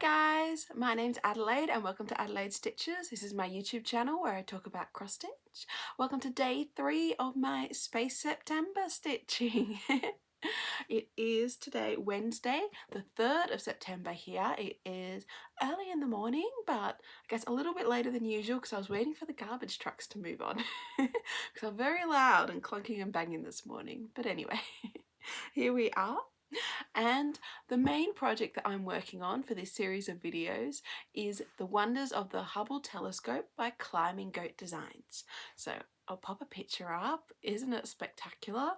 guys, my name's Adelaide and welcome to Adelaide Stitches. This is my YouTube channel where I talk about cross stitch. Welcome to day 3 of my Space September stitching. It is today Wednesday, the 3rd of September here. It is early in the morning, but I guess a little bit later than usual because I was waiting for the garbage trucks to move on. Because I'm very loud and clunking and banging this morning. But anyway, here we are. And the main project that I'm working on for this series of videos is The Wonders of the Hubble Telescope by Climbing Goat Designs. So I'll pop a picture up. Isn't it spectacular?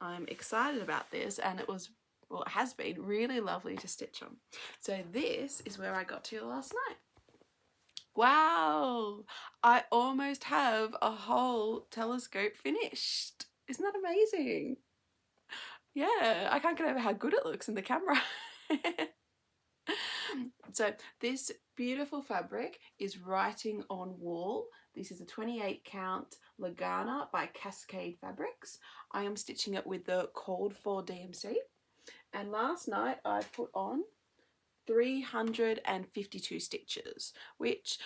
I'm excited about this, and it has been really lovely to stitch on. So this is where I got to last night. Wow, I almost have a whole telescope finished. Isn't that amazing? Yeah, I can't get over how good it looks in the camera. So this beautiful fabric is Writing on Wall. This is a 28 count Lagana by Cascade Fabrics. I am stitching it with the Called For DMC. And last night I put on 352 stitches, which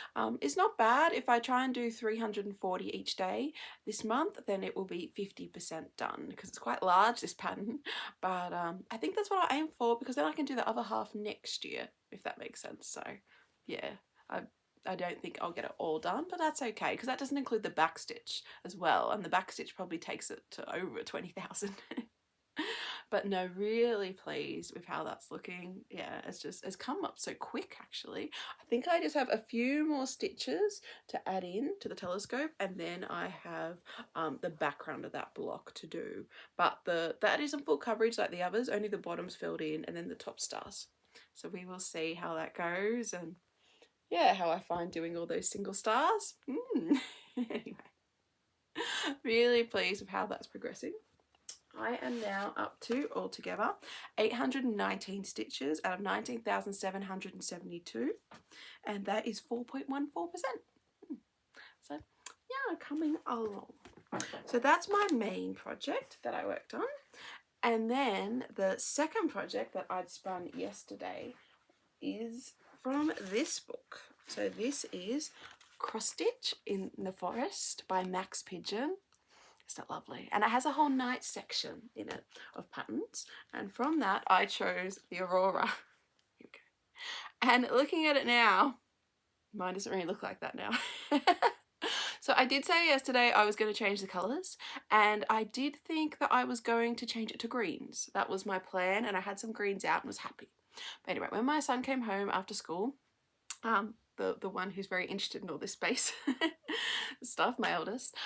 is not bad. If I try and do 340 each day this month, then it will be 50% done because it's quite large, this pattern. But I think that's what I aim for, because then I can do the other half next year, if that makes sense. So yeah, I don't think I'll get it all done, but that's okay because that doesn't include the back stitch as well, and the back stitch probably takes it to over 20,000. But no, really pleased with how that's looking. Yeah, it's come up so quick actually. I think I just have a few more stitches to add in to the telescope, and then I have the background of that block to do. But that isn't full coverage like the others, only the bottom's filled in and then the top stars. So we will see how that goes, and yeah, how I find doing all those single stars. Anyway, really pleased with how that's progressing. I am now up to altogether 819 stitches out of 19,772, and that is 4.14%. So yeah, coming along. So that's my main project that I worked on. And then the second project that I'd spun yesterday is from this book. So this is Cross Stitch in the Forest by Max Pigeon. Isn't that lovely? And it has a whole night section in it of patterns, and from that I chose the Aurora. Here we go. And looking at it now, mine doesn't really look like that now. So I did say yesterday I was going to change the colours, and I did think that I was going to change it to greens. That was my plan, and I had some greens out and was happy. But anyway, when my son came home after school, the one who's very interested in all this space stuff, my eldest,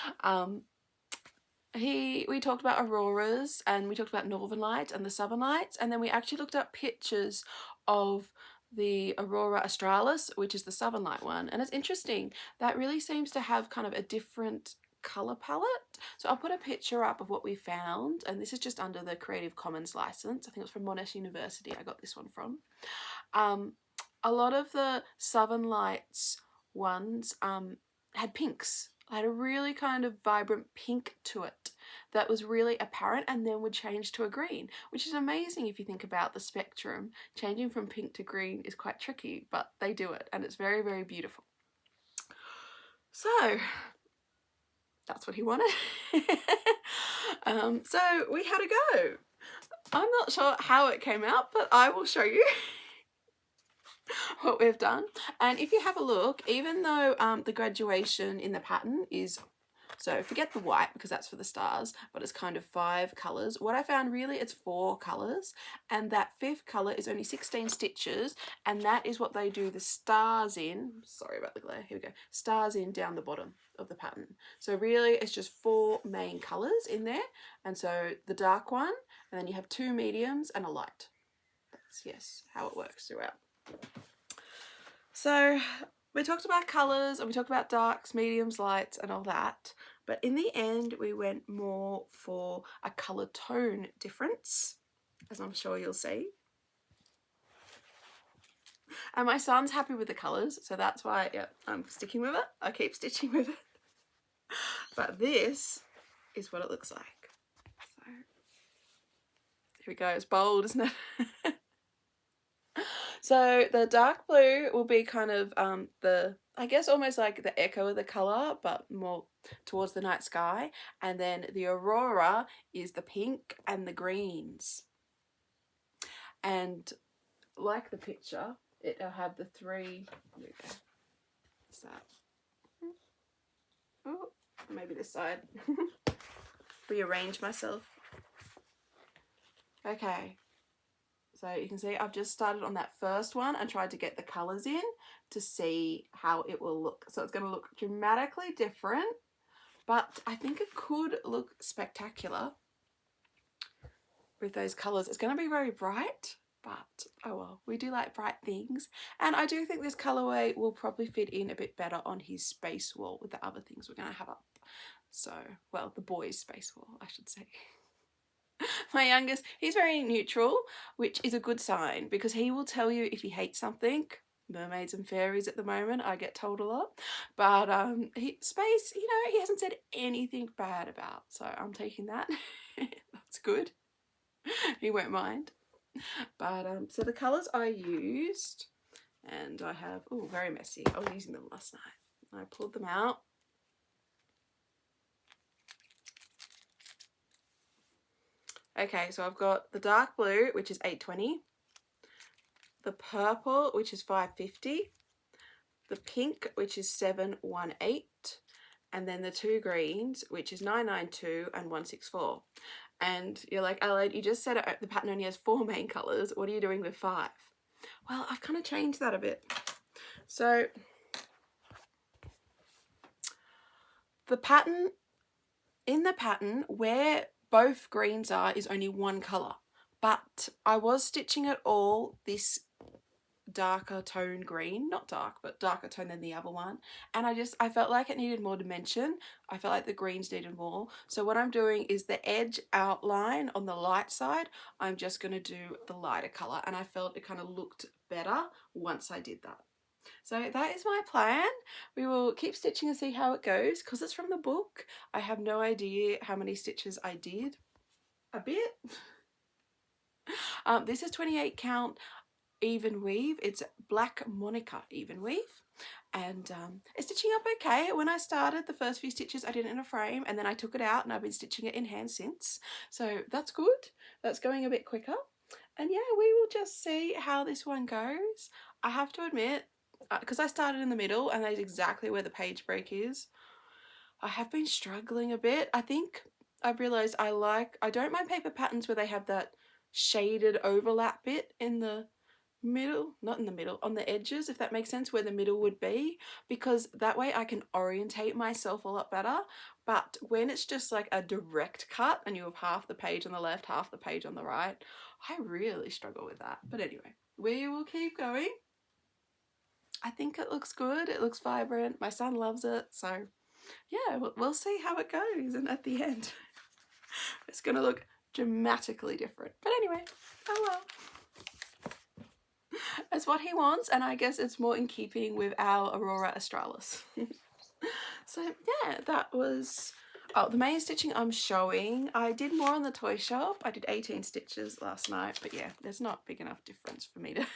we talked about auroras, and we talked about northern lights and the southern lights, and then we actually looked up pictures of the Aurora Australis, which is the southern light one, and it's interesting. That really seems to have kind of a different colour palette. So I'll put a picture up of what we found, and this is just under the Creative Commons license. I think it's from Monash University I got this one from. A lot of the southern lights ones had pinks. I had a really kind of vibrant pink to it that was really apparent, and then would change to a green, which is amazing if you think about the spectrum. Changing from pink to green is quite tricky, but they do it, and it's very, very beautiful. So that's what he wanted. So we had a go. I'm not sure how it came out, but I will show you what we've done. And if you have a look, even though the graduation in the pattern is, so forget the white because that's for the stars, but it's kind of 5 colours. What I found, really it's 4 colours, and that 5th colour is only 16 stitches, and that is what they do the stars in. Sorry about the glare, here we go. Stars in down the bottom of the pattern. So really it's just 4 main colours in there, and so the dark one, and then you have 2 mediums and a light. That's, yes, how it works throughout. So we talked about colours, and we talked about darks, mediums, lights and all that, but in the end we went more for a colour tone difference, as I'm sure you'll see. And my son's happy with the colours, so that's why, yeah, I'm sticking with it. I keep stitching with it. But this is what it looks like. So here we go, it's bold, isn't it? So the dark blue will be kind of I guess almost like the echo of the colour, but more towards the night sky. And then the Aurora is the pink and the greens. And like the picture, it'll have the three. There we go. What's that? Oh, maybe this side. Rearrange myself. Okay. So you can see I've just started on that first one and tried to get the colours in to see how it will look. So it's going to look dramatically different, but I think it could look spectacular with those colours. It's going to be very bright, but oh well, we do like bright things. And I do think this colourway will probably fit in a bit better on his space wall with the other things we're going to have up. So, well, the boys' space wall, I should say. My youngest, he's very neutral, which is a good sign because he will tell you if he hates something. Mermaids and fairies at the moment, I get told a lot. But space, you know, he hasn't said anything bad about. So I'm taking that. That's good. He won't mind. But so the colours I used, and I have, oh, very messy. I was using them last night. I pulled them out. Okay, so I've got the dark blue, which is 820, the purple, which is 550, the pink, which is 718, and then the two greens, which is 992 and 164. And you're like, Adelaide, you just said the pattern only has 4 main colours. What are you doing with 5? Well, I've kind of changed that a bit. So the pattern, in the pattern where both greens are is only one colour, but I was stitching it all this darker tone green, not dark, but darker tone than the other one, and I felt like it needed more dimension. I felt like the greens needed more, so what I'm doing is the edge outline on the light side, I'm just going to do the lighter colour, and I felt it kind of looked better once I did that. So that is my plan. We will keep stitching and see how it goes. Because it's from the book, I have no idea how many stitches I did. A bit. This is 28 count even weave. It's Black Monika even weave. And it's stitching up okay. When I started, the first few stitches I did it in a frame, and then I took it out and I've been stitching it in hand since. So that's good. That's going a bit quicker. And yeah, we will just see how this one goes. I have to admit, because I started in the middle and that is exactly where the page break is, I have been struggling a bit. I think I've realised I don't mind paper patterns where they have that shaded overlap bit in the middle, not in the middle, on the edges, if that makes sense, where the middle would be, because that way I can orientate myself a lot better. But when it's just like a direct cut and you have half the page on the left, half the page on the right, I really struggle with that. But anyway, we will keep going. I think it looks good. It looks vibrant. My son loves it. So yeah, we'll see how it goes. And at the end, it's going to look dramatically different. But anyway, oh well. It's what he wants, and I guess it's more in keeping with our Aurora Australis. So yeah, that was the main stitching I'm showing. I did more on the toy shop. I did 18 stitches last night, but yeah, there's not big enough difference for me to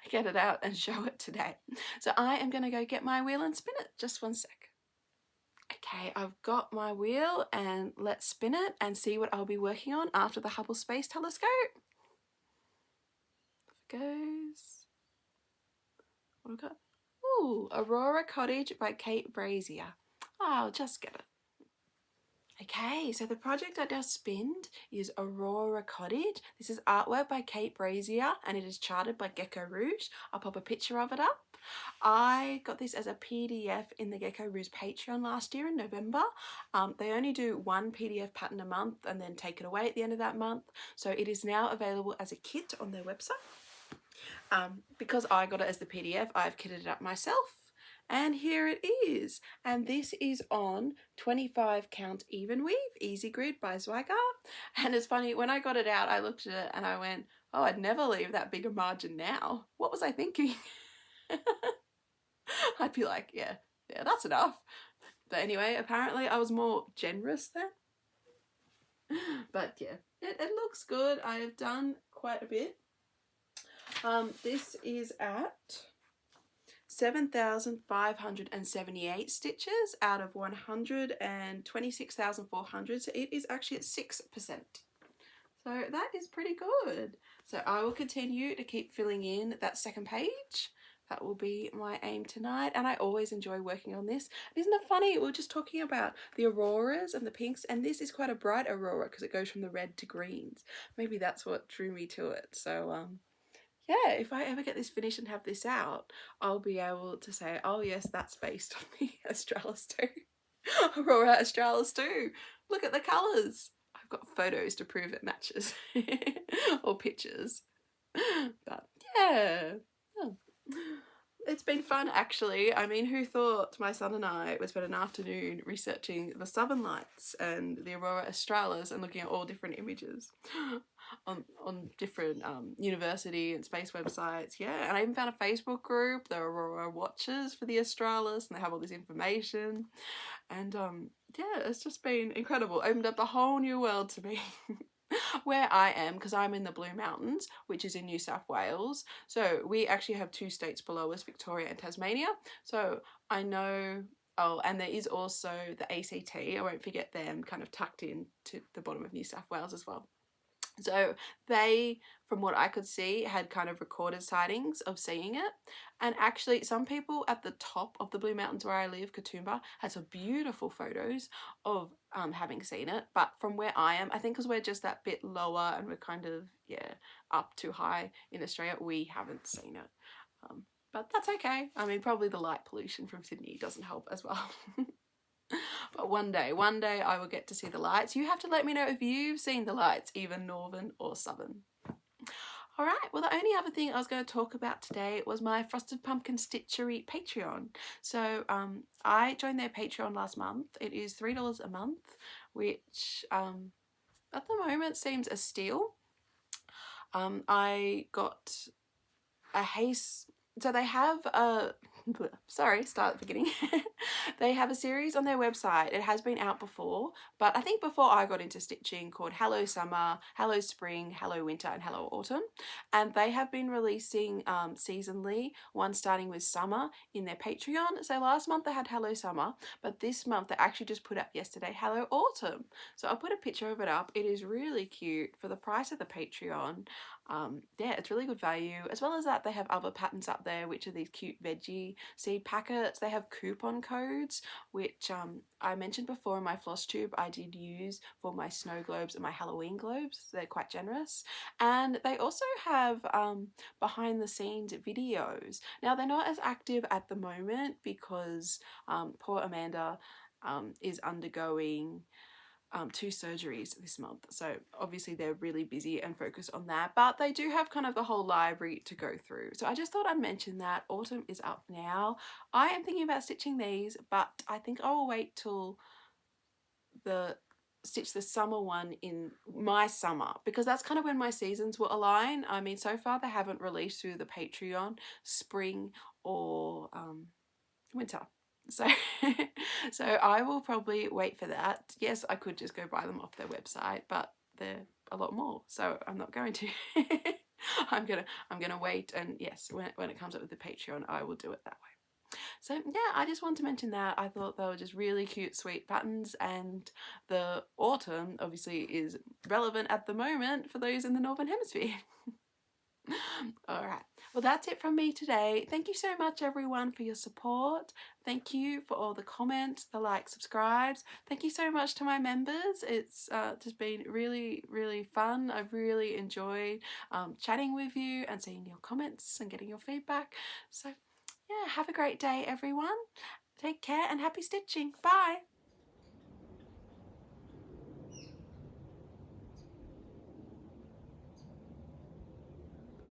get it out and show it today. So I am going to go get my wheel and spin it. Just one sec. Okay, I've got my wheel, and let's spin it and see what I'll be working on after the Hubble Space Telescope. Off it goes. What have we got? Ooh, Aurora Cottage by Kate Brazier. I'll just get it. Okay, so the project I just spinned is Aurora Cottage. This is artwork by Kate Brazier and it is charted by Gecko Rouge. I'll pop a picture of it up. I got this as a PDF in the Gecko Rouge Patreon last year in November. They only do one PDF pattern a month and then take it away at the end of that month. So it is now available as a kit on their website. Because I got it as the PDF, I've kitted it up myself. And here it is. And this is on 25 count even weave, Easy Grid by Zweigart. And it's funny, when I got it out, I looked at it and I went, oh, I'd never leave that bigger margin now. What was I thinking? I'd be like, yeah, that's enough. But anyway, apparently I was more generous then. But yeah, it looks good. I have done quite a bit. This is at 7,578 stitches out of 126,400, so it is actually at 6%. So that is pretty good. So I will continue to keep filling in that second page. That will be my aim tonight, and I always enjoy working on this. Isn't it funny? We were just talking about the auroras and the pinks, and this is quite a bright aurora because it goes from the red to greens. Maybe that's what drew me to it. So yeah, if I ever get this finished and have this out, I'll be able to say, oh yes, that's based on the Australis too. Aurora Australis too. Look at the colours. I've got photos to prove it matches. Or pictures. But yeah. Oh. It's been fun actually. I mean, who thought my son and I would spend an afternoon researching the southern lights and the Aurora Australis and looking at all different images on different university and space websites. Yeah, and I even found a Facebook group, the Aurora Watchers for the Australis, and they have all this information. And yeah, it's just been incredible. Opened up a whole new world to me. Where I am, because I'm in the Blue Mountains, which is in New South Wales. So we actually have 2 states below us, Victoria and Tasmania. So I know, oh, and there is also the ACT, I won't forget them, kind of tucked in to the bottom of New South Wales as well. So they, from what I could see, had kind of recorded sightings of seeing it. And actually some people at the top of the Blue Mountains where I live, Katoomba, had some beautiful photos of having seen it. But from where I am, I think because we're just that bit lower and we're kind of, yeah, up too high in Australia, we haven't seen it. But that's okay. I mean, probably the light pollution from Sydney doesn't help as well. But one day I will get to see the lights. You have to let me know if you've seen the lights, either northern or southern. Alright, well the only other thing I was going to talk about today was my Frosted Pumpkin Stitchery Patreon. So I joined their Patreon last month. It is $3 a month, which at the moment seems a steal. I got a haste. So they have a, sorry, start at the beginning. They have a series on their website. It has been out before, but I think before I got into stitching, called Hello Summer, Hello Spring, Hello Winter and Hello Autumn. And they have been releasing seasonally, one starting with summer in their Patreon. So last month they had Hello Summer, but this month they actually just put up yesterday Hello Autumn. So I'll put a picture of it up. It is really cute for the price of the Patreon. Yeah, it's really good value. As well as that, they have other patterns up there, which are these cute veggie seed packets. They have coupon codes, which I mentioned before in my floss tube I did use for my snow globes and my Halloween globes. They're quite generous. And they also have behind the scenes videos. Now they're not as active at the moment because poor Amanda is undergoing 2 surgeries this month, so obviously they're really busy and focused on that, but they do have kind of the whole library to go through. So I just thought I'd mention that. Autumn is up now. I am thinking about stitching these, but I think I will wait till stitch the summer one in my summer, because that's kind of when my seasons will align. I mean, so far they haven't released through the Patreon spring or winter. So so I will probably wait for that. Yes, I could just go buy them off their website, but they're a lot more, so I'm not going to. I'm gonna wait, and yes, when it comes up with the Patreon, I will do it that way. So yeah, I just wanted to mention that. I thought they were just really cute, sweet patterns, and the autumn obviously is relevant at the moment for those in the Northern Hemisphere. Alright, well that's it from me today. Thank you so much everyone for your support. Thank you for all the comments, the likes, subscribes. Thank you so much to my members. It's just been really, really fun. I've really enjoyed chatting with you and seeing your comments and getting your feedback. So yeah, have a great day everyone. Take care and happy stitching. Bye!